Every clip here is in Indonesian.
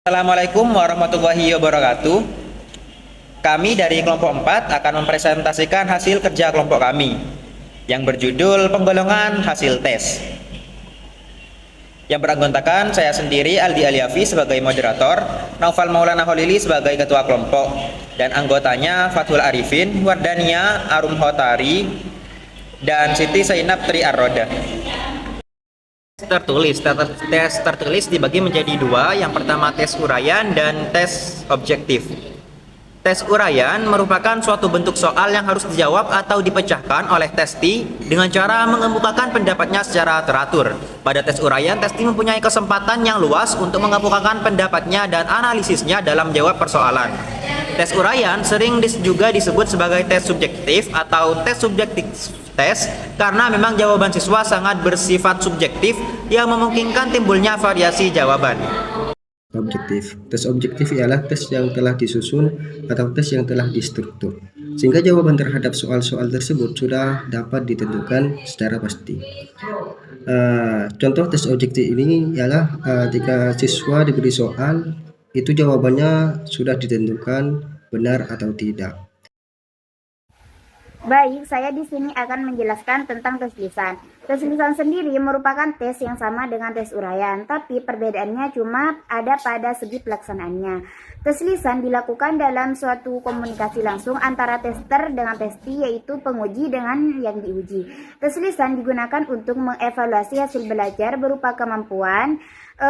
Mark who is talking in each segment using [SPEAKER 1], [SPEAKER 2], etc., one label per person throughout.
[SPEAKER 1] Assalamualaikum warahmatullahi wabarakatuh. Kami dari kelompok 4 akan mempresentasikan hasil kerja kelompok kami yang berjudul penggolongan hasil tes. Yang beranggotakan saya sendiri Aldi Aliafi sebagai moderator, Naufal Maulana Holili sebagai ketua kelompok, dan anggotanya Fathul Arifin, Wardania Arum Hotari, dan Siti Zainab Tri Arroda. Tes tertulis dibagi menjadi dua. Yang pertama tes uraian dan tes objektif. Tes uraian merupakan suatu bentuk soal yang harus dijawab atau dipecahkan oleh testi dengan cara mengemukakan pendapatnya secara teratur. Pada tes uraian, testi mempunyai kesempatan yang luas untuk mengemukakan pendapatnya dan analisisnya dalam menjawab persoalan. Tes uraian sering juga disebut sebagai tes subjektif atau tes subjektif tes karena memang jawaban siswa sangat bersifat subjektif yang memungkinkan timbulnya variasi jawaban.
[SPEAKER 2] Objektif. Tes objektif ialah tes yang telah disusun atau tes yang telah distruktur, sehingga jawaban terhadap soal-soal tersebut sudah dapat ditentukan secara pasti. Contoh tes objektif ini ialah jika siswa diberi soal, itu jawabannya sudah ditentukan benar atau tidak.
[SPEAKER 3] Baik, saya di sini akan menjelaskan tentang tes lisan. Tes lisan sendiri merupakan tes yang sama dengan tes uraian, tapi perbedaannya cuma ada pada segi pelaksanaannya. Tes lisan dilakukan dalam suatu komunikasi langsung antara tester dengan testi, yaitu penguji dengan yang diuji. Tes lisan digunakan untuk mengevaluasi hasil belajar berupa kemampuan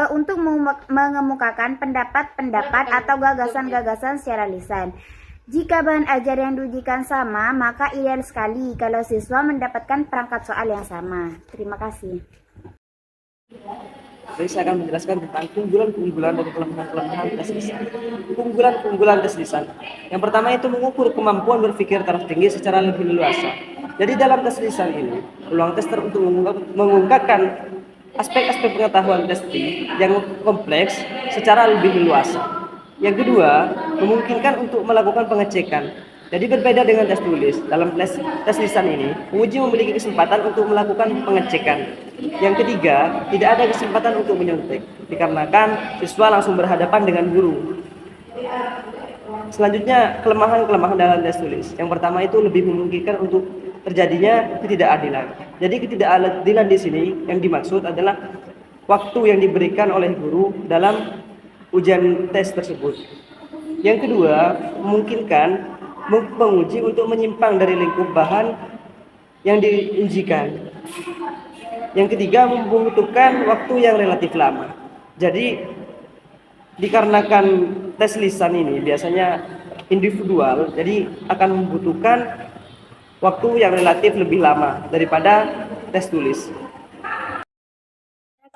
[SPEAKER 3] untuk mengemukakan pendapat-pendapat atau gagasan-gagasan secara lisan. Jika bahan ajar yang diujikan sama, maka ideal sekali kalau siswa mendapatkan perangkat soal yang sama. Terima kasih.
[SPEAKER 4] Jadi saya akan menjelaskan tentang keunggulan-keunggulan dan kelemahan-kelemahan tes lisan. Keunggulan-keunggulan tes lisan. Yang pertama itu mengukur kemampuan berpikir taraf tinggi secara lebih leluasa. Jadi dalam tes lisan ini, peluang tester untuk mengungkapkan aspek-aspek pengetahuan testi yang kompleks secara lebih leluasa. Yang kedua, memungkinkan untuk melakukan pengecekan. Jadi berbeda dengan tes tulis, dalam tes lisan ini, penguji memiliki kesempatan untuk melakukan pengecekan. Yang ketiga, tidak ada kesempatan untuk menyontek, dikarenakan siswa langsung berhadapan dengan guru. Selanjutnya, kelemahan-kelemahan dalam tes tulis. Yang pertama itu lebih memungkinkan untuk terjadinya ketidakadilan. Jadi ketidakadilan di sini yang dimaksud adalah waktu yang diberikan oleh guru dalam ujian tes tersebut. Yang kedua, memungkinkan penguji untuk menyimpang dari lingkup bahan yang diujikan. Yang ketiga, membutuhkan waktu yang relatif lama. Jadi, dikarenakan tes lisan ini biasanya individual, jadi akan membutuhkan waktu yang relatif lebih lama daripada tes tulis.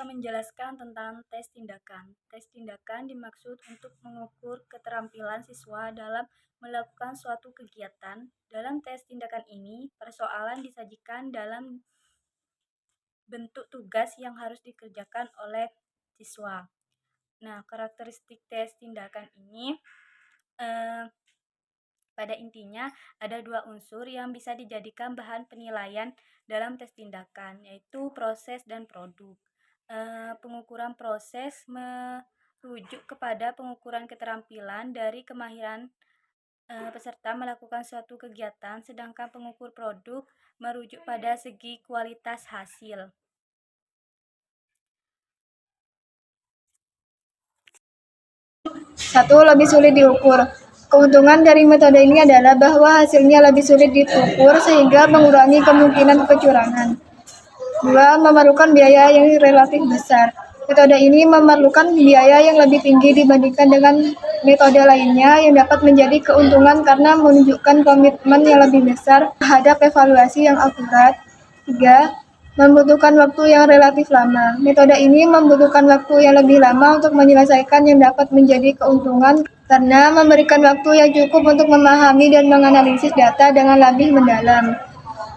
[SPEAKER 5] Menjelaskan tentang tes tindakan. Tes tindakan dimaksud untuk mengukur keterampilan siswa dalam melakukan suatu kegiatan. Dalam tes tindakan ini, persoalan disajikan dalam bentuk tugas yang harus dikerjakan oleh siswa. Nah, karakteristik tes tindakan ini pada intinya ada dua unsur yang bisa dijadikan bahan penilaian dalam tes tindakan, yaitu proses dan produk. Pengukuran proses merujuk kepada pengukuran keterampilan dari kemahiran peserta melakukan suatu kegiatan, sedangkan pengukur produk merujuk pada segi kualitas hasil.
[SPEAKER 6] Satu, lebih sulit diukur. Keuntungan dari metode ini adalah bahwa hasilnya lebih sulit diukur sehingga mengurangi kemungkinan kecurangan. Dua, memerlukan biaya yang relatif besar. Metode ini memerlukan biaya yang lebih tinggi dibandingkan dengan metode lainnya yang dapat menjadi keuntungan karena menunjukkan komitmen yang lebih besar terhadap evaluasi yang akurat. Tiga, membutuhkan waktu yang relatif lama. Metode ini membutuhkan waktu yang lebih lama untuk menyelesaikan yang dapat menjadi keuntungan karena memberikan waktu yang cukup untuk memahami dan menganalisis data dengan lebih mendalam.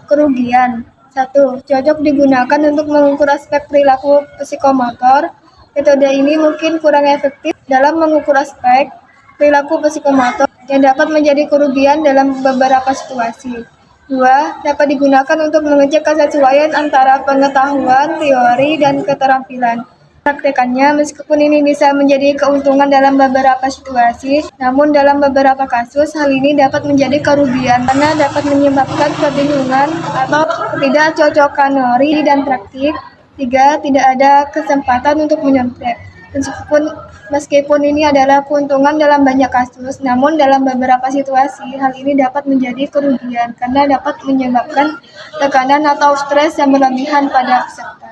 [SPEAKER 6] Kerugian. 1. Cocok digunakan untuk mengukur aspek perilaku psikomotor. Metode ini mungkin kurang efektif dalam mengukur aspek perilaku psikomotor yang dapat menjadi kerugian dalam beberapa situasi. 2. Dapat digunakan untuk mengecek kesesuaian antara pengetahuan, teori, dan keterampilan. Praktekannya, meskipun ini bisa menjadi keuntungan dalam beberapa situasi, namun dalam beberapa kasus hal ini dapat menjadi kerugian karena dapat menyebabkan kebingungan atau ketidakcocokan teori dan praktik. 3. Tidak ada kesempatan untuk menyontek. Meskipun ini adalah keuntungan dalam banyak kasus, namun dalam beberapa situasi hal ini dapat menjadi kerugian karena dapat menyebabkan tekanan atau stres yang berlebihan pada peserta.